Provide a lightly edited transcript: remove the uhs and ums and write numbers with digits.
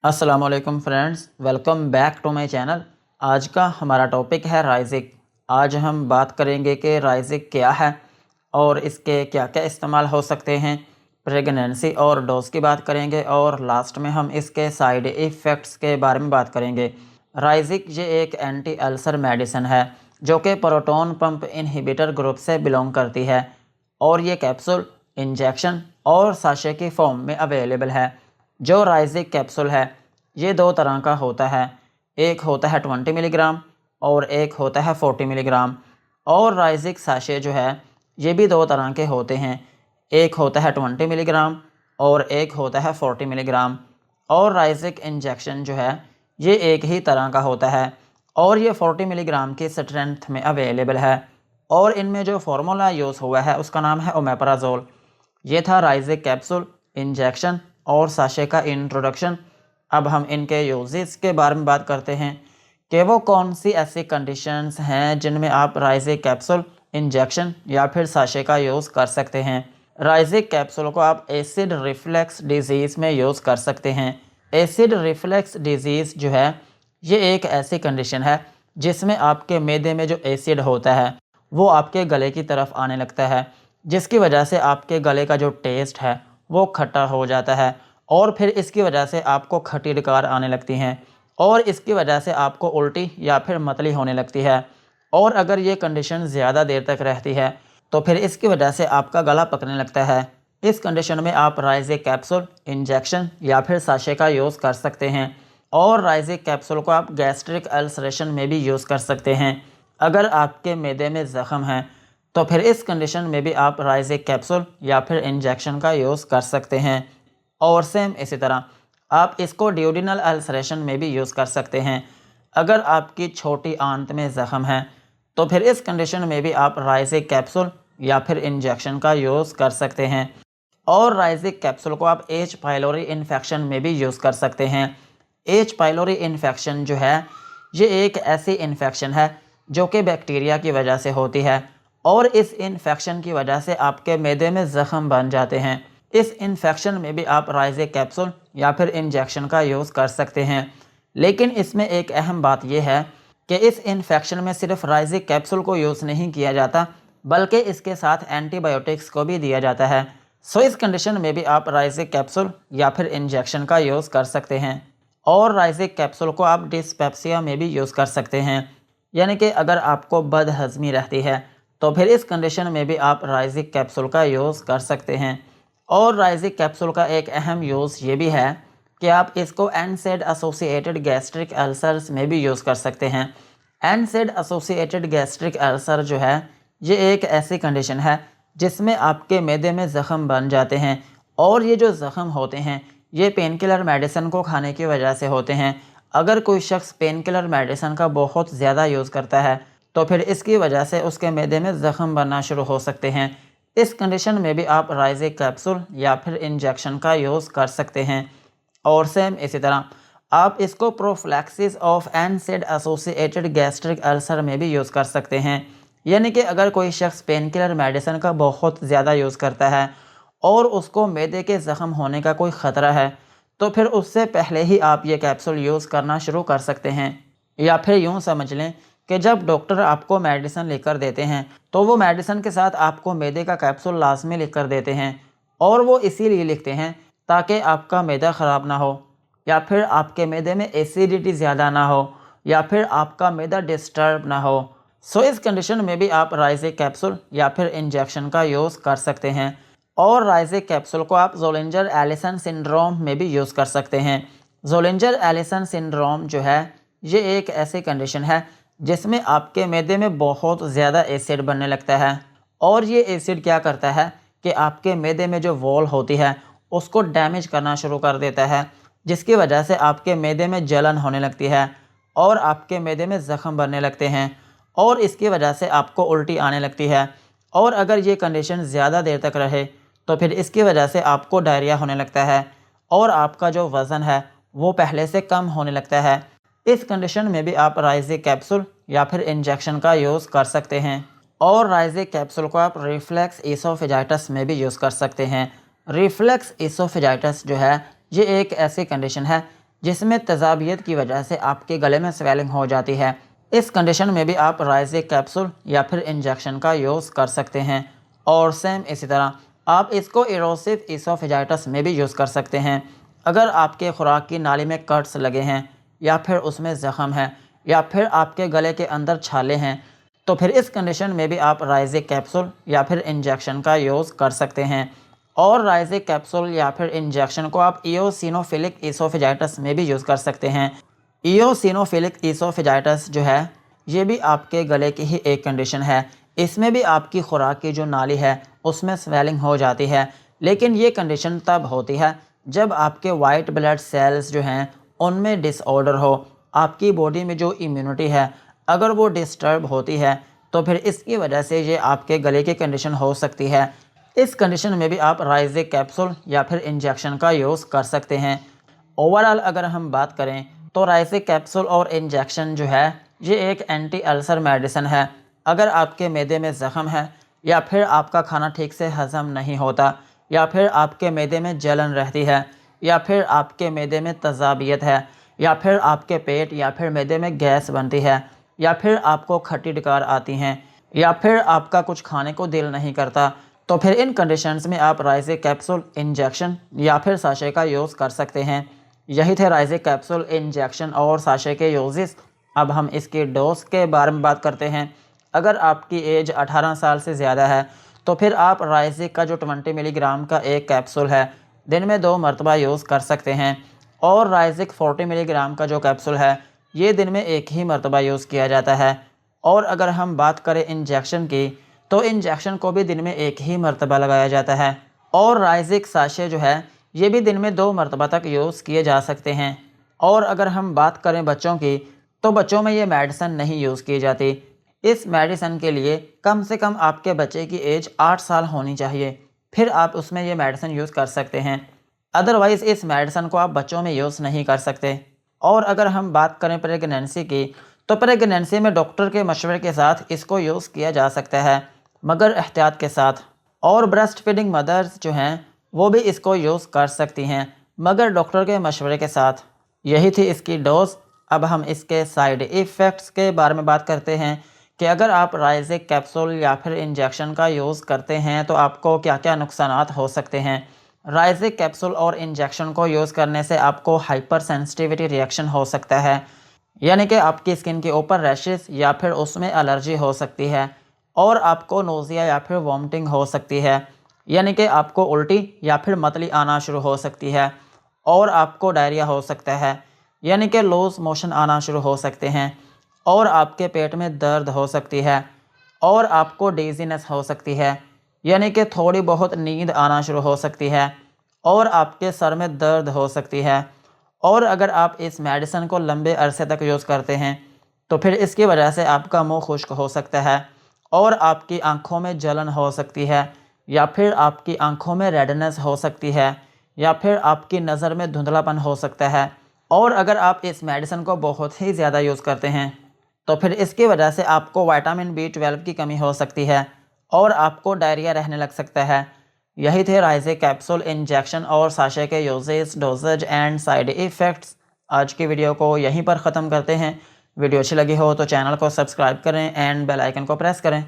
अस्सलाम वालेकुम friends, welcome back to my channel. आज का हमारा टॉपिक है राइजिक। आज हम बात करेंगे कि राइजिक क्या है और इसके क्या क्या इस्तेमाल हो सकते हैं। प्रेगनेंसी और डोज की बात करेंगे और लास्ट में हम इसके साइड इफ़ेक्ट्स के बारे में बात करेंगे। राइजिक ये एक एंटी अल्सर मेडिसिन है जो कि प्रोटॉन पंप इनहिबिटर ग्रुप से बिलोंग करती है और ये कैप्सूल, इंजेक्शन और साशे की फॉर्म में अवेलेबल है। जो राइजिक कैप्सूल है ये दो तरह का होता है, एक होता है 20 मिलीग्राम और एक होता है 40 मिलीग्राम। और राइजिक साशे जो है ये भी दो तरह के होते हैं, एक होता है 20 मिलीग्राम और एक होता है 40 मिलीग्राम। और राइजिक इंजेक्शन जो है ये एक ही तरह का होता है और ये 40 मिलीग्राम की स्ट्रेंथ में अवेलेबल है। और इनमें जो फार्मूला यूज़ हुआ है उसका नाम है ओमेप्राजोल। ये था राइजिक कैप्सूल, इंजेक्शन और साशे का इंट्रोडक्शन। अब हम इनके यूजेस के बारे में बात करते हैं कि वो कौन सी ऐसी कंडीशंस हैं जिनमें आप राइजिक कैप्सूल, इंजेक्शन या फिर साशे का यूज़ कर सकते हैं। राइजिक कैप्सूल को आप एसिड रिफ्लक्स डिजीज़ में यूज़ कर सकते हैं। एसिड रिफ्लक्स डिजीज़ जो है ये एक ऐसी कंडीशन है जिसमें आपके मैदे में जो एसिड होता है वो आपके गले की तरफ आने लगता है, जिसकी वजह से आपके गले का जो टेस्ट है वो खट्टा हो जाता है और फिर इसकी वजह से आपको खट्टी डकार आने लगती हैं और इसकी वजह से आपको उल्टी या फिर मतली होने लगती है। और अगर ये कंडीशन ज़्यादा देर तक रहती है तो फिर इसकी वजह से आपका गला पकने लगता है। इस कंडीशन में आप राइजिक कैप्सूल, इंजेक्शन या फिर साशे का यूज़ कर सकते हैं। और राइजिक कैप्सूल को आप गैस्ट्रिक अल्सरेशन में भी यूज़ कर सकते हैं। अगर आपके मैदे में ज़ख़म है तो फिर इस कंडीशन में भी आप राइजिक कैप्सूल या फिर इंजेक्शन का यूज़ कर सकते हैं। और सेम इसी तरह आप इसको ड्यूडिनल अल्सरेशन में भी यूज़ कर सकते हैं। अगर आपकी छोटी आंत में ज़ख़म है तो फिर इस कंडीशन में भी आप राइजिक कैप्सूल या फिर इंजेक्शन का यूज़ कर सकते हैं। और राइजिक कैप्सूल को आप एच पाइलोरी इन्फेक्शन में भी यूज़ कर सकते हैं। एच पाइलोरी इन्फेक्शन जो है ये एक ऐसी इन्फेक्शन है जो कि बैक्टीरिया की वजह से होती है और इस इन्फेक्शन की वजह से आपके मैदे में ज़ख़म बन जाते हैं। इस इन्फेक्शन में भी आप राइजिक कैप्सूल या फिर इंजेक्शन का यूज़ कर सकते हैं। लेकिन इसमें एक अहम बात यह है कि इस इन्फेक्शन में सिर्फ राइजिक कैप्सूल को यूज़ नहीं किया जाता बल्कि इसके साथ एंटीबायोटिक्स को भी दिया जाता है। सो इस कंडीशन में भी आप राइजिक कैप्सूल या फिर इंजेक्शन का यूज़ कर सकते हैं। और राइजिक कैप्सूल को आप डिस्पेप्सिया में भी यूज़ कर सकते हैं, यानी कि अगर आपको बदहज़मी रहती है तो फिर इस कंडीशन में भी आप राइजिक कैप्सूल का यूज़ कर सकते हैं। और राइजिक कैप्सूल का एक अहम यूज़ ये भी है कि आप इसको एनसेड एसोसिएटेड गैस्ट्रिक अल्सर्स में भी यूज़ कर सकते हैं। एनसेड एसोसिएटेड गैस्ट्रिक अल्सर जो है ये एक ऐसी कंडीशन है जिसमें आपके मैदे में ज़ख़म बन जाते हैं और ये जो ज़ख़म होते हैं ये पेन किलर मेडिसिन को खाने की वजह से होते हैं। अगर कोई शख्स पेन किलर मेडिसिन का बहुत ज़्यादा यूज़ करता है तो फिर इसकी वजह से उसके मैदे में ज़ख़म बनना शुरू हो सकते हैं। इस कंडीशन में भी आप राइजिक कैप्सूल या फिर इंजेक्शन का यूज़ कर सकते हैं। और सेम इसी तरह आप इसको prophylaxis of एनसेड associated gastric ulcer में भी यूज़ कर सकते हैं, यानी कि अगर कोई शख्स पेन किलर मेडिसिन का बहुत ज़्यादा यूज़ करता है और उसको मैदे के ज़ख़म होने का कोई ख़तरा है तो फिर उससे पहले ही आप ये कैप्सूल यूज़ करना शुरू कर सकते हैं। या फिर यूँ समझ लें कि जब डॉक्टर आपको मेडिसिन लिख कर देते हैं तो वो मेडिसिन के साथ आपको मैदे का कैप्सूल लाजमी लिख कर देते हैं और वो इसीलिए लिखते हैं ताकि आपका मैदा ख़राब ना हो या फिर आपके मैदे में एसिडिटी ज़्यादा ना हो या फिर आपका मैदा डिस्टर्ब ना हो। सो इस कंडीशन में भी आप राइजिक कैप्सूल या फिर इंजेक्शन का यूज़ कर सकते हैं। और राइजिक कैप्सूल को आप ज़ोलिंजर एलिसन सिंड्रोम में भी यूज़ कर सकते हैं। ज़ोलिंजर एलिसन सिंड्रोम जो है ये एक ऐसी कंडीशन है जिसमें आपके मैदे में बहुत ज़्यादा एसिड बनने लगता है और ये एसिड क्या करता है कि आपके मैदे में जो वॉल होती है उसको डैमेज करना शुरू कर देता है, जिसकी वजह से आपके मैदे में जलन होने लगती है और आपके मैदे में ज़ख़म बनने लगते हैं और इसकी वजह से आपको उल्टी आने लगती है। और अगर ये कंडीशन ज़्यादा देर तक रहे तो फिर इसकी वजह से आपको डायरिया होने लगता है और आपका जो वज़न है वो पहले से कम होने लगता है। इस कंडीशन में भी आप राइजिक कैप्सूल या फिर इंजेक्शन का यूज़ कर सकते हैं। और राइजिक कैप्सूल को आप रिफ्लक्स एसोफेजाइटिस में भी यूज़ कर सकते हैं। रिफ्लक्स एसोफेजाइटिस जो है ये एक ऐसी कंडीशन है जिसमें तेज़ाबियत की वजह से आपके गले में स्वेलिंग हो जाती है। इस कंडीशन में भी आप राइजिक कैप्सूल या फिर इंजेक्शन का यूज़ कर सकते हैं। और सेम इसी तरह आप इसको इरोसिव इसोफेजाइटिस में भी यूज़ कर सकते हैं। अगर आपके खुराक की नाली में कट्स लगे हैं या फिर उसमें ज़ख़म है या फिर आपके गले के अंदर छाले हैं, तो फिर इस कंडीशन में भी आप राइजिक कैप्सूल या फिर इंजेक्शन का यूज़ कर सकते हैं। और राइजिक कैप्सूल या फिर इंजेक्शन को आप इयोसिनोफिलिक इसोफेजाइटिस में भी यूज़ कर सकते हैं। इयोसिनोफिलिक इसोफेजाइटिस जो है, ये भी आपके गले की ही एक कंडीशन है। इसमें भी आपकी खुराक की जो नाली है उसमें स्वेलिंग हो जाती है, लेकिन ये कंडीशन तब होती है जब आपके वाइट ब्लड सेल्स जो हैं उनमें डिसऑर्डर हो। आपकी बॉडी में जो इम्यूनिटी है अगर वो डिस्टर्ब होती है तो फिर इसकी वजह से ये आपके गले की कंडीशन हो सकती है। इस कंडीशन में भी आप राइजिक कैप्सूल या फिर इंजेक्शन का यूज़ कर सकते हैं। ओवरऑल अगर हम बात करें तो राइजिक कैप्सूल और इंजेक्शन जो है ये एक एंटी अल्सर मेडिसिन है। अगर आपके मैदे में ज़ख़म है या फिर आपका खाना ठीक से हज़म नहीं होता या फिर आपके मैदे में जलन रहती है या फिर आपके मैदे में तेज़ाबियत है या फिर आपके पेट या फिर मैदे में गैस बनती है या फिर आपको खट्टी डकार आती हैं या फिर आपका कुछ खाने को दिल नहीं करता, तो फिर इन कंडीशंस में आप राइजिक कैप्सूल, इंजेक्शन या फिर साशे का यूज़ कर सकते हैं। यही थे राइजिक कैप्सूल, इंजेक्शन और साशे के यूजेस। अब हम इसकी डोज के बारे में बात करते हैं। अगर आपकी एज 18 साल से ज़्यादा है तो फिर आप राइजिक का जो 20 मिलीग्राम का एक कैप्सूल है दिन में 2 मरतबा यूज़ कर सकते हैं। और राइजिक 40 मिलीग्राम का जो कैप्सूल है ये दिन में एक ही मरतबा यूज़ किया जाता है। और अगर हम बात करें इंजेक्शन की तो इंजेक्शन को भी दिन में एक ही मरतबा लगाया जाता है। और राइजिक साशे जो है ये भी दिन में 2 मरतबा तक यूज़ किए जा सकते हैं। और अगर हम बात करें बच्चों की तो बच्चों में ये मेडिसिन नहीं यूज़ की जाती। इस मेडिसिन के लिए कम से कम आपके बच्चे की एज 8 साल होनी चाहिए, फिर आप उसमें ये मेडिसिन यूज़ कर सकते हैं। अदरवाइज़ इस मेडिसिन को आप बच्चों में यूज़ नहीं कर सकते। और अगर हम बात करें प्रेगनेंसी की तो प्रेगनेंसी में डॉक्टर के मशवरे के साथ इसको यूज़ किया जा सकता है, मगर एहतियात के साथ। और ब्रेस्ट फीडिंग मदर्स जो हैं वो भी इसको यूज़ कर सकती हैं, मगर डॉक्टर के मशवरे के साथ। यही थी इसकी डोज। अब हम इसके साइड इफ़ेक्ट्स के बारे में बात करते हैं कि अगर आप राइजिक कैप्सूल या फिर इंजेक्शन का यूज़ करते हैं तो आपको क्या क्या नुकसानात हो सकते हैं। राइजिक कैप्सूल और इंजेक्शन को यूज़ करने से आपको हाइपर सेंसिटिविटी रिएक्शन हो सकता है, यानी कि आपकी स्किन के ऊपर रैशेस या फिर उसमें एलर्जी हो सकती है। और आपको नोज़िया या फिर वॉमिटिंग हो सकती है, यानी कि आपको उल्टी या फिर मतली आना शुरू हो सकती है। और आपको डायरिया हो सकता है, यानी कि लूज़ मोशन आना शुरू हो सकते हैं। और आपके पेट में दर्द हो सकती है। और आपको डिज़ीनेस हो सकती है, यानी कि थोड़ी बहुत नींद आना शुरू हो सकती है। और आपके सर में दर्द हो सकती है। और अगर आप इस मेडिसिन को लंबे अरसे तक यूज़ करते हैं तो फिर इसकी वजह से आपका मुंह खुश्क हो सकता है और आपकी आंखों में जलन हो सकती है या फिर आपकी आंखों में रेडनेस हो सकती है या फिर आपकी नज़र में धुंधलापन हो सकता है। और अगर आप इस मेडिसिन को बहुत ही ज़्यादा यूज़ करते हैं तो फिर इसकी वजह से आपको विटामिन B12 की कमी हो सकती है और आपको डायरिया रहने लग सकता है। यही थे राइजिक कैप्सूल, इंजेक्शन और साशे के uses, dosages and side effects. आज की वीडियो को यहीं पर ख़त्म करते हैं। वीडियो अच्छी लगी हो तो चैनल को सब्सक्राइब करें एंड बेल आइकन को प्रेस करें।